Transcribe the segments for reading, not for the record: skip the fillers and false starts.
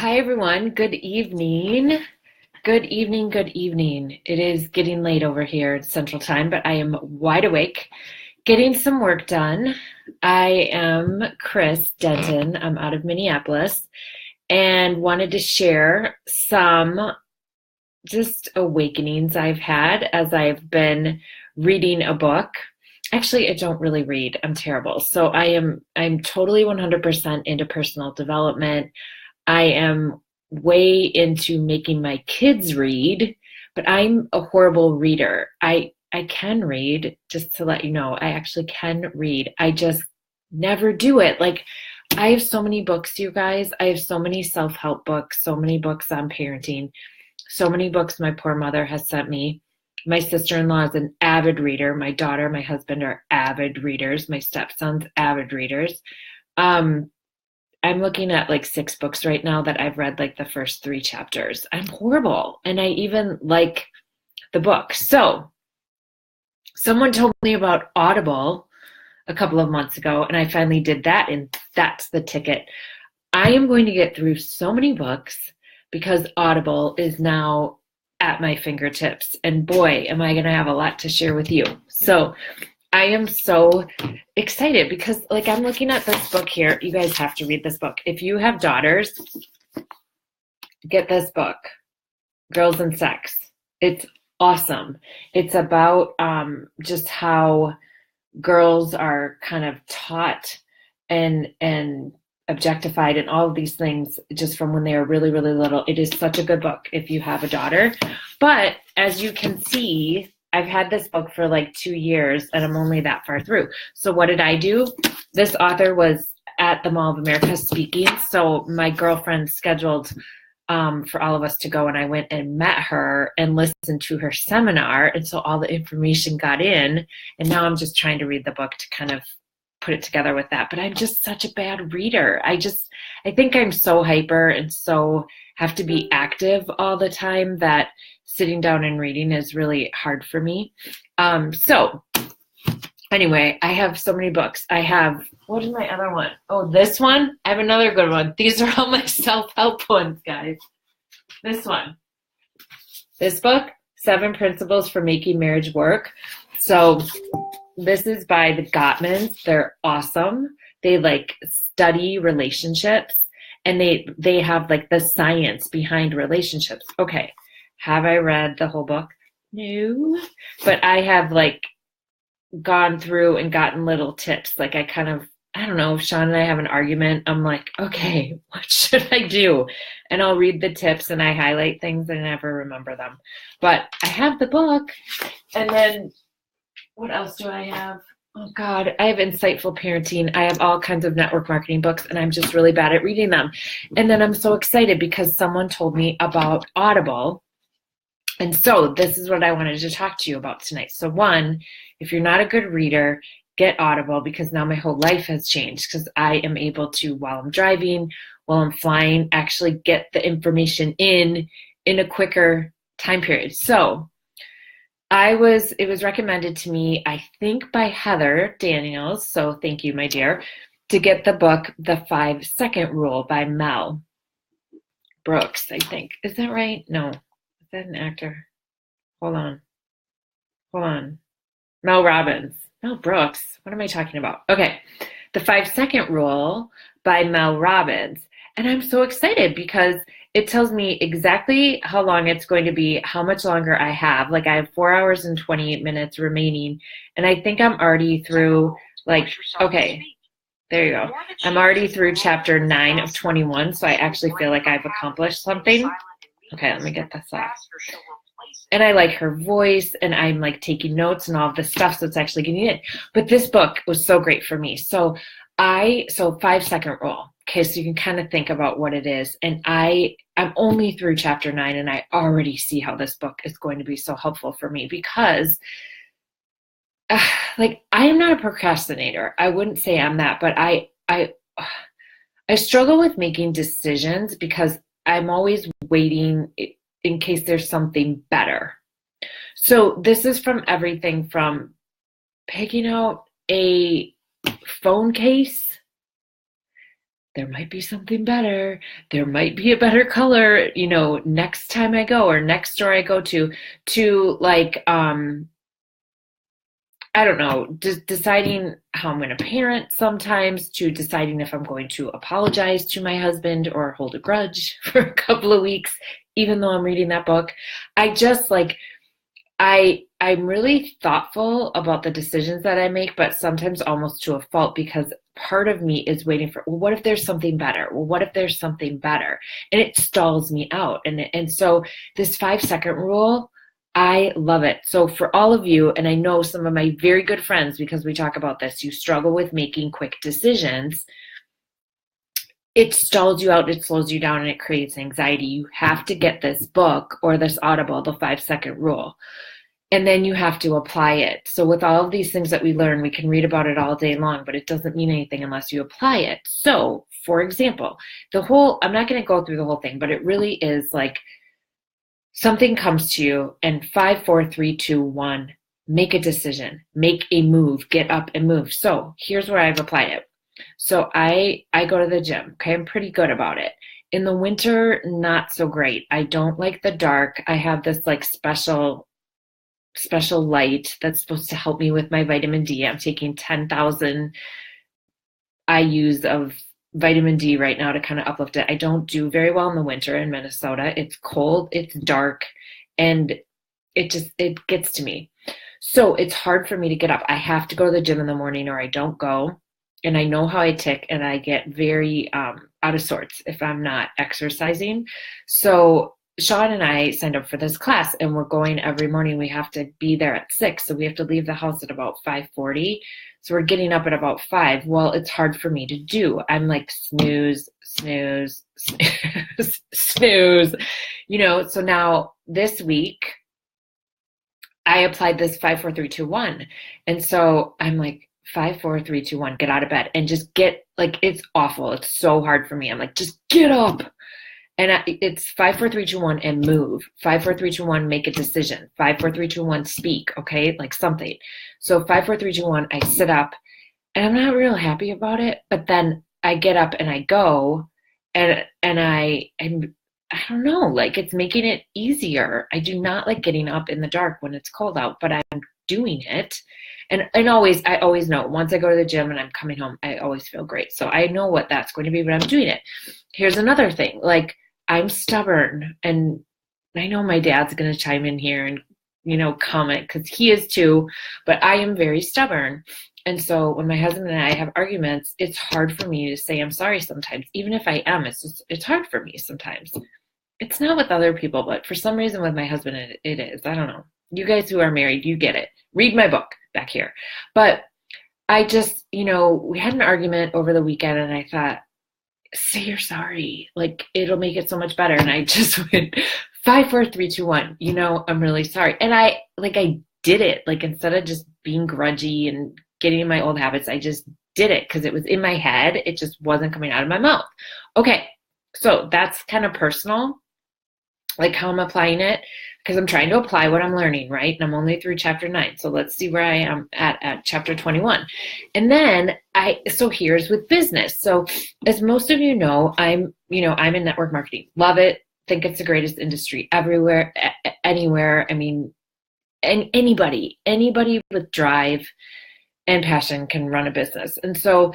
Hi, everyone. Good evening. Good evening. Good evening. It is getting late over here at Central Time, but I am wide awake, getting some work done. I am Chris Denton. I'm out of Minneapolis and wanted to share some just awakenings I've had as I've been reading a book. Actually, I don't really read. I'm terrible. So I'm totally 100% into personal development. I am way into making my kids read, but I'm a horrible reader. I can read, just to let you know. I actually can read. I just never do it. Like I have so many books, you guys. I have so many self-help books, so many books on parenting, so many books my poor mother has sent me. My sister-in-law is an avid reader. My daughter, my husband are avid readers. My stepson's avid readers. Um, I'm looking at like 6 books right now that I've read like the first 3 chapters. I'm horrible. And I even like the book. So someone told me about Audible a couple of months ago, and I finally did that, and that's the ticket. I am going to get through so many books because Audible is now at my fingertips. And boy, am I going to have a lot to share with you. So I am so excited because like I'm looking at this book here. You guys have to read this book. If you have daughters, get this book, Girls and Sex. It's awesome. It's about just how girls are kind of taught and objectified and all of these things just from when they are really, really little. It is such a good book if you have a daughter. But as you can see, I've had this book for like 2 years and I'm only that far through. So what did I do? This author was at the Mall of America speaking. So my girlfriend scheduled for all of us to go, and I went and met her and listened to her seminar. And so all the information got in, and now I'm just trying to read the book to kind of put it together with that. But I'm just such a bad reader. I think I'm so hyper and so have to be active all the time that sitting down and reading is really hard for me. So anyway, I have so many books. What is my other one? Oh, this one. I have another good one. These are all my self-help ones, guys. This one. This book, 7 Principles for Making Marriage Work. So this is by the Gottmans. They're awesome. They like study relationships, and they have like the science behind relationships. Okay. Have I read the whole book? No. But I have like gone through and gotten little tips. Like I don't know, if Sean and I have an argument, I'm like, okay, what should I do? And I'll read the tips and I highlight things and I never remember them. But I have the book. And then what else do I have? Oh God, I have Insightful Parenting. I have all kinds of network marketing books and I'm just really bad at reading them. And then I'm so excited because someone told me about Audible. And so this is what I wanted to talk to you about tonight. So one, if you're not a good reader, get Audible, because now my whole life has changed because I am able to, while I'm driving, while I'm flying, actually get the information in a quicker time period. So it was recommended to me, I think by Heather Daniels, so thank you, my dear, to get the book, The 5-Second Rule by Mel Brooks, I think. Is that right? No. Is that an actor? Hold on. Mel Robbins. Mel Brooks. What am I talking about? Okay. The 5-Second Rule by Mel Robbins. And I'm so excited because it tells me exactly how long it's going to be, how much longer I have. Like I have 4 hours and 28 minutes remaining. And I think I'm already through okay, there you go. I'm already through chapter 9 of 21. So I actually feel like I've accomplished something. Okay, let me get this off. And I like her voice, and I'm like taking notes and all of this stuff, so it's actually getting in. But this book was so great for me. So 5-second rule. Okay, so you can kind of think about what it is. And I'm only through chapter 9, and I already see how this book is going to be so helpful for me because like I am not a procrastinator. I wouldn't say I'm that, but I struggle with making decisions because I'm always waiting in case there's something better. So this is from everything from picking out a phone case there might be something better. There might be a better color, next time I go or next store I go to like, I don't know, just deciding how I'm going to parent sometimes, to deciding if I'm going to apologize to my husband or hold a grudge for a couple of weeks, even though I'm reading that book. I just like, I'm really thoughtful about the decisions that I make, but sometimes almost to a fault, because part of me is waiting for, well, what if there's something better? Well, what if there's something better? And it stalls me out. And so this 5 second rule, I love it. So for all of you, and I know some of my very good friends, because we talk about this, you struggle with making quick decisions. It stalls you out, it slows you down, and it creates anxiety. You have to get this book or this Audible, the 5 second rule. And then you have to apply it. So with all of these things that we learn, we can read about it all day long, but it doesn't mean anything unless you apply it. So, for example, I'm not going to go through the whole thing, but it really is like something comes to you and 5, 4, 3, 2, 1, make a decision, make a move, get up and move. So here's where I've applied it. So I go to the gym. Okay, I'm pretty good about it. In the winter, not so great. I don't like the dark. I have this like special light that's supposed to help me with my vitamin D. I'm taking 10,000 IUs of vitamin D right now to kind of uplift it. I don't do very well in the winter in Minnesota. It's cold, it's dark, and it gets to me. So it's hard for me to get up. I have to go to the gym in the morning or I don't go. And I know how I tick, and I get very out of sorts if I'm not exercising. So Sean and I signed up for this class, and we're going every morning. We have to be there at 6, so we have to leave the house at about 5:40. So we're getting up at about 5. Well, it's hard for me to do. I'm like snooze, snooze, snooze, snooze. So now this week I applied this 5, 4, 3, 2, 1. And so I'm like, 5, 4, 3, 2, 1, get out of bed and just get, like, it's awful. It's so hard for me. I'm like, just get up. And it's 5, 4, 3, 2, 1 and move. 5, 4, 3, 2, 1, make a decision. 5, 4, 3, 2, 1, speak. Okay. Like something. So 5, 4, 3, 2, 1, I sit up and I'm not real happy about it, but then I get up and I go and I don't know, like it's making it easier. I do not like getting up in the dark when it's cold out, but I'm doing it. And I always know once I go to the gym and I'm coming home, I always feel great. So I know what that's going to be, but I'm doing it. Here's another thing. Like I'm stubborn, and I know my dad's going to chime in here and, comment, because he is too, but I am very stubborn. And so when my husband and I have arguments, it's hard for me to say I'm sorry sometimes. Even if I am, it's hard for me sometimes. It's not with other people, but for some reason with my husband, it is. I don't know. You guys who are married, you get it. Read my book back here. But I just, we had an argument over the weekend, and I thought, say you're sorry. Like, it'll make it so much better. And I just went 5, 4, 3, 2, 1. I'm really sorry. And I did it. Like, instead of just being grudgy and getting in my old habits, I just did it because it was in my head. It just wasn't coming out of my mouth. Okay. So that's kind of personal, like how I'm applying it, because I'm trying to apply what I'm learning, right? And I'm only through chapter 9. So let's see where I am at chapter 21. And then so here's with business. So as most of you know, I'm in network marketing. Love it. Think it's the greatest industry everywhere, anywhere. I mean, anybody with drive and passion can run a business. And so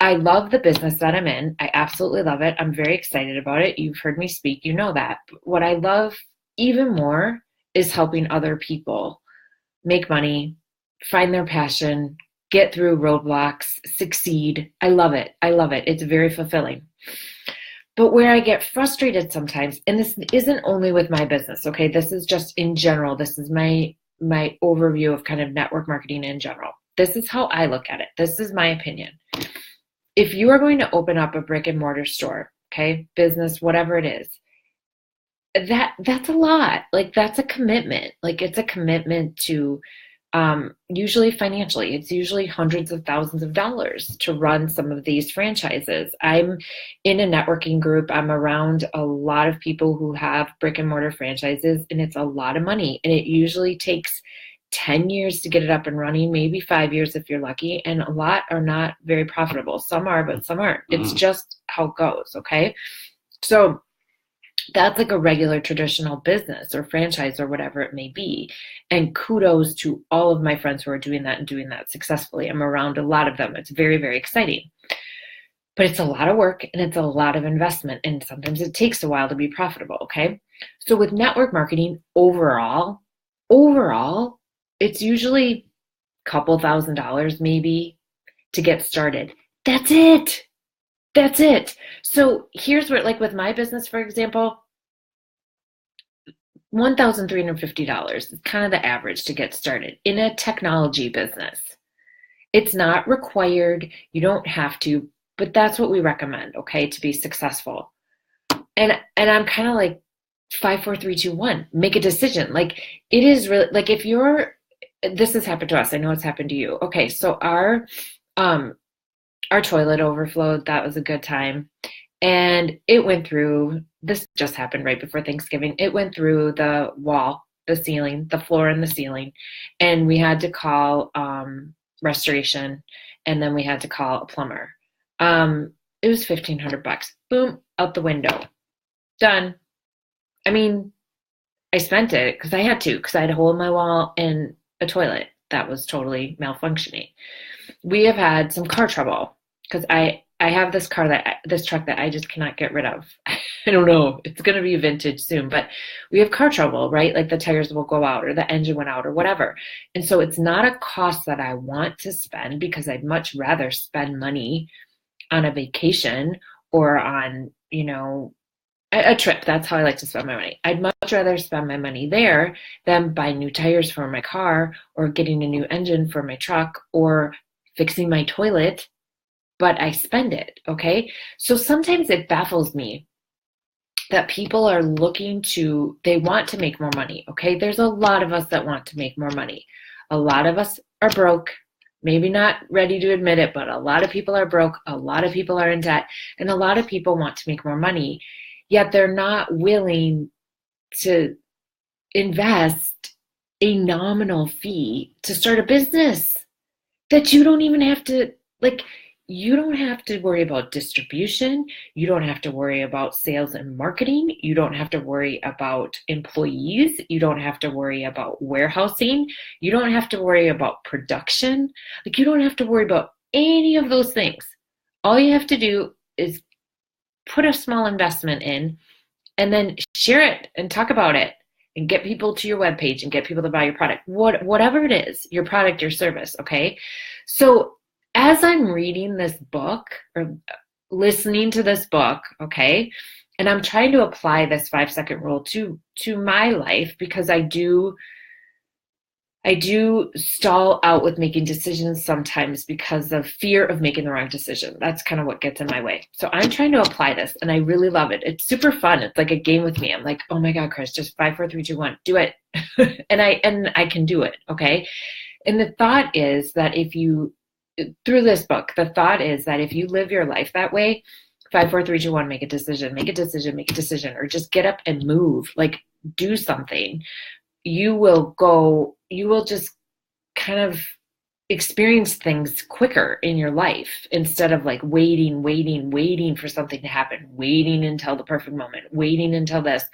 I love the business that I'm in. I absolutely love it. I'm very excited about it. You've heard me speak. You know that. But what I love even more is helping other people make money, find their passion, get through roadblocks, succeed. I love it. I love it. It's very fulfilling. But where I get frustrated sometimes, and this isn't only with my business, okay? This is just in general. This is my overview of kind of network marketing in general. This is how I look at it. This is my opinion. If you are going to open up a brick and mortar store, okay, business, whatever it is, that's a lot. Like, that's a commitment. Like, it's a commitment to usually financially. It's usually hundreds of thousands of dollars to run some of these franchises. I'm in a networking group. I'm around a lot of people who have brick and mortar franchises, and it's a lot of money. And it usually takes 10 years to get it up and running, maybe 5 years if you're lucky, and a lot are not very profitable. Some are, but some aren't. It's just how it goes, okay? So that's like a regular traditional business or franchise or whatever it may be. And kudos to all of my friends who are doing that and doing that successfully. I'm around a lot of them. It's very, very exciting. But it's a lot of work and it's a lot of investment. And sometimes it takes a while to be profitable, okay? So with network marketing, overall, it's usually a couple $1,000s maybe to get started. That's it. So here's where, like with my business, for example, $1,350 is kind of the average to get started in a technology business. It's not required. You don't have to, but that's what we recommend, okay, to be successful. And I'm kind of like 5, 4, 3, 2, 1. Make a decision. Like it is really like if this has happened to us. I know it's happened to you. Okay, so our toilet overflowed. That was a good time. And it went through, this just happened right before Thanksgiving. It went through the wall, the ceiling, the floor and the ceiling. And we had to call restoration. And then we had to call a plumber. It was $1,500. Boom, out the window. Done. I mean, I spent it because I had to, because I had a hole in my wall and a toilet that was totally malfunctioning. We have had some car trouble because I have this truck that I just cannot get rid of. I don't know. It's going to be vintage soon, but we have car trouble, right? Like the tires will go out or the engine went out or whatever. And so it's not a cost that I want to spend because I'd much rather spend money on a vacation or on, a trip. That's how I like to spend my money. I'd much rather spend my money there than buy new tires for my car or getting a new engine for my truck or fixing my toilet, but I spend it, okay? So sometimes it baffles me that people are they want to make more money, okay? There's a lot of us that want to make more money. A lot of us are broke, maybe not ready to admit it, but a lot of people are broke, a lot of people are in debt, and a lot of people want to make more money, yet they're not willing to invest a nominal fee to start a business that you don't even have to, you don't have to worry about distribution. You don't have to worry about sales and marketing. You don't have to worry about employees. You don't have to worry about warehousing. You don't have to worry about production. You don't have to worry about any of those things. All you have to do is put a small investment in and then share it and talk about it and get people to your webpage and get people to buy your product, whatever it is, your product, your service, okay? So as I'm reading this book or listening to this book, okay, and I'm trying to apply this 5-second rule to my life because I do stall out with making decisions sometimes because of fear of making the wrong decision. That's kind of what gets in my way. So I'm trying to apply this and I really love it. It's super fun. It's like a game with me. I'm like, oh my God, Chris, just 5, 4, 3, 2, 1, do it. and I can do it. Okay. And the thought is that through this book, the thought is that if you live your life that way, 5, 4, 3, 2, 1, make a decision, or just get up and move, do something. You will just kind of experience things quicker in your life instead of waiting for something to happen, waiting until the perfect moment, waiting until this.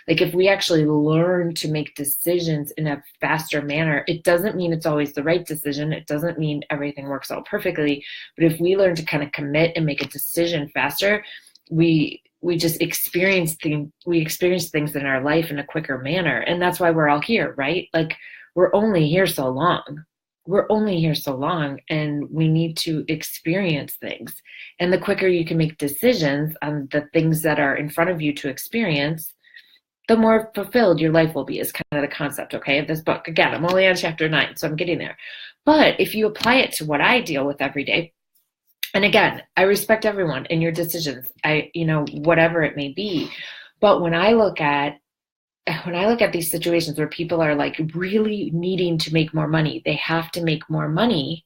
If we actually learn to make decisions in a faster manner, it doesn't mean it's always the right decision. It doesn't mean everything works out perfectly. But if we learn to kind of commit and make a decision faster, we just experience things in our life in a quicker manner. And that's why we're all here, right? We're only here so long. And we need to experience things. And the quicker you can make decisions on the things that are in front of you to experience, the more fulfilled your life will be, is kind of the concept, okay, of this book. Again, I'm only on chapter 9, so I'm getting there. But if you apply it to what I deal with every day, and again, I respect everyone in your decisions, whatever it may be. But when I look at these situations where people are really needing to make more money, they have to make more money.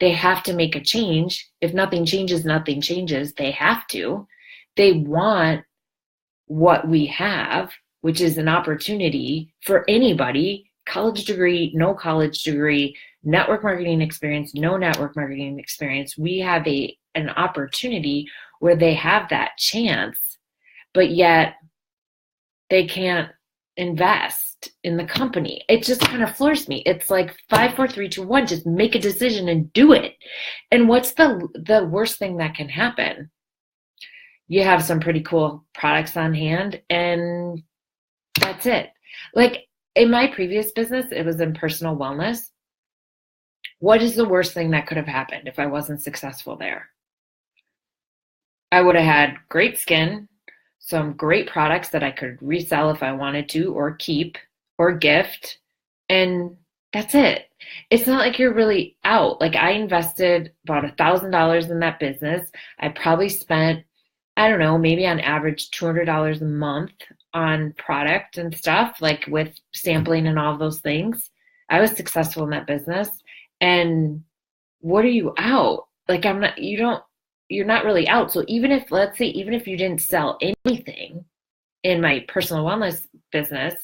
They have to make a change. If nothing changes, nothing changes. They have to. They want what we have, which is an opportunity for anybody college degree, no college degree, network marketing experience, no network marketing experience. We have an opportunity where they have that chance, but yet they can't invest in the company. It just kind of floors me. It's like 5, 4, 3, 2, 1, just make a decision and do it. And what's the worst thing that can happen? You have some pretty cool products on hand and that's it. Like in my previous business, it was in personal wellness. What is the worst thing that could have happened if I wasn't successful there? I would have had great skin, some great products that I could resell if I wanted to, or keep, or gift, and that's it. It's not like you're really out. Like I invested about $1,000 in that business. I probably spent, I don't know, maybe on average $200 a month on product and stuff, like with sampling and all of those things. I was successful in that business. And what are you out? Like you're not really out. So even if, let's say, even if you didn't sell anything in my personal wellness business,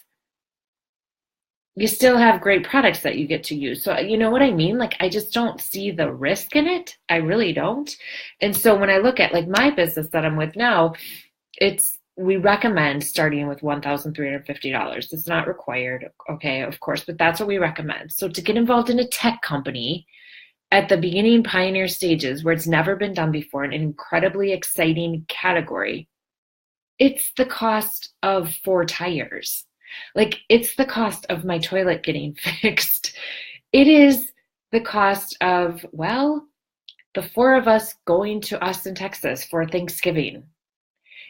you still have great products that you get to use. So you know what I mean? Like I just don't see the risk in it. I really don't. And so when I look at like my business that I'm with now, we recommend starting with $1,350. It's not required, okay, of course, but that's what we recommend. So to get involved in a tech company at the beginning pioneer stages where it's never been done before, an incredibly exciting category, it's the cost of 4 tires. Like it's the cost of my toilet getting fixed. It is the cost of, well, the 4 of us going to Austin, Texas for Thanksgiving.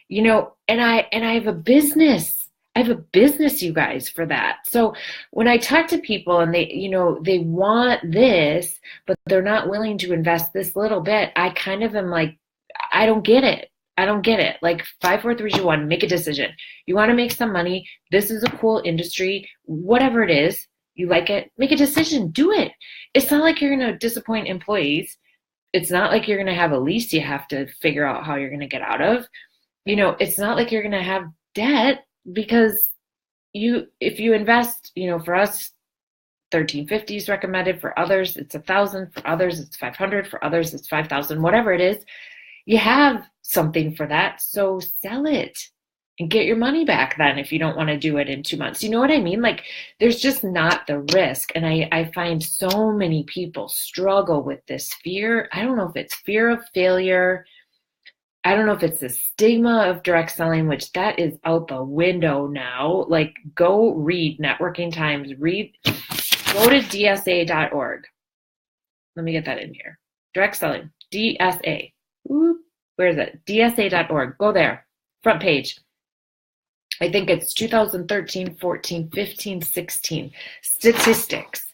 You know, and I have a business. I have a business, you guys, for that. So when I talk to people and they want this, but they're not willing to invest this little bit, I kind of am like, I don't get it. I don't get it. Like 5, 4, 3, 2, 1, make a decision. You want to make some money. This is a cool industry. Whatever it is, you like it, make a decision. Do it. It's not like you're going to disappoint employees. It's not like you're going to have a lease you have to figure out how you're going to get out of. You know, it's not like you're going to have debt because if you invest, you know, for us, 1,350 is recommended. For others, it's 1,000. For others, it's 500. For others, it's 5,000. Whatever it is, you have something for that. So sell it and get your money back then if you don't want to do it in 2 months. You know what I mean? Like there's just not the risk. And I find so many people struggle with this fear. I don't know if it's fear of failure. I don't know if it's the stigma of direct selling, which that is out the window now. Like go read Networking Times, go to dsa.org. Let me get that in here. Direct selling, DSA. Where is it? DSA.org. Go there. Front page. I think it's 2013, 14, 15, 16. Statistics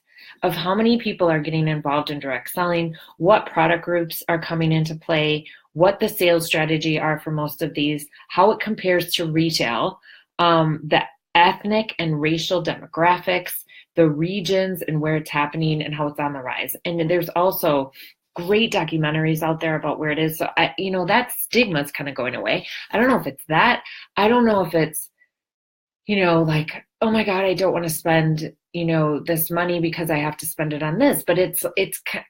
of how many people are getting involved in direct selling, what product groups are coming into play, what the sales strategy are for most of these, how it compares to retail, the ethnic and racial demographics, the regions and where it's happening and how it's on the rise. And there's also great documentaries out there about where it is. So, that stigma is kind of going away. I don't know if it's that. I don't know if it's, like, oh my God, I don't want to spend, this money because I have to spend it on this. But it's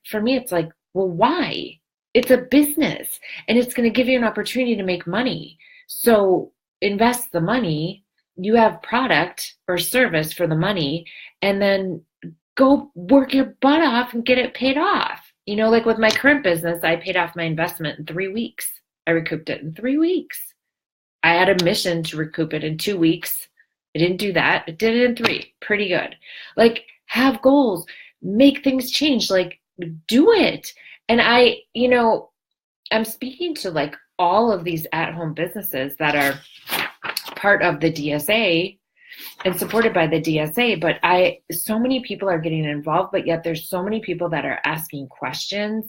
for me, it's like, well, why? It's a business and it's going to give you an opportunity to make money. So invest the money, you have product or service for the money, and then go work your butt off and get it paid off. Like with my current business, I paid off my investment in 3 weeks. I recouped it in 3 weeks. I had a mission to recoup it in 2 weeks. I didn't do that. I did it in 3. Pretty good. Like, have goals, make things change, like, do it. And I'm speaking to like all of these at-home businesses that are part of the DSA and supported by the DSA, but so many people are getting involved, but yet there's so many people that are asking questions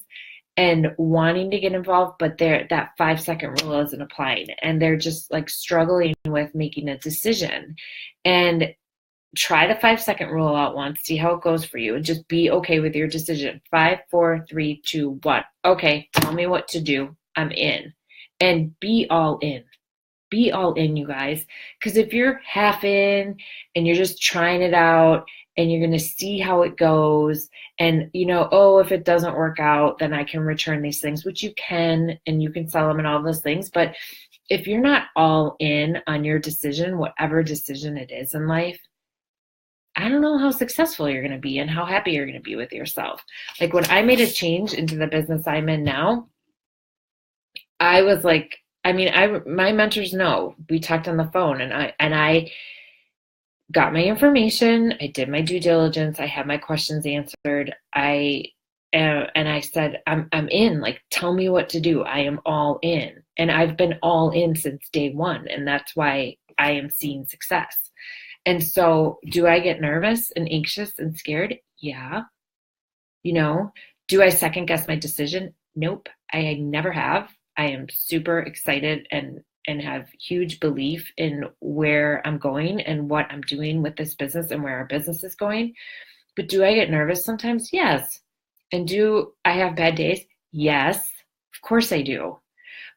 and wanting to get involved, but that 5-second rule isn't applying, and they're just like struggling with making a decision. And try the 5-second rule out once, see how it goes for you, and just be okay with your decision. 5, 4, 3, 2, 1. Okay, tell me what to do. I'm in. And be all in. Be all in, you guys. Because if you're half in and you're just trying it out and you're going to see how it goes. And, oh, if it doesn't work out, then I can return these things, which you can, and you can sell them and all those things. But if you're not all in on your decision, whatever decision it is in life, I don't know how successful you're going to be and how happy you're going to be with yourself. Like when I made a change into the business I'm in now, I was like, my mentors know. We talked on the phone, and I got my information. I did my due diligence. I had my questions answered. And I said, I'm in. Like, tell me what to do. I am all in, and I've been all in since day one, and that's why I am seeing success. And so, do I get nervous and anxious and scared? Yeah. Do I second guess my decision? Nope. I never have. I am super excited and have huge belief in where I'm going and what I'm doing with this business and where our business is going. But do I get nervous sometimes? Yes. And do I have bad days? Yes. Of course I do.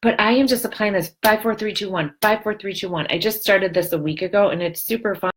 But I am just applying this 5, 4, 3, 2, 1, 5, 4, 3, 2, 1. I just started this a week ago, and it's super fun.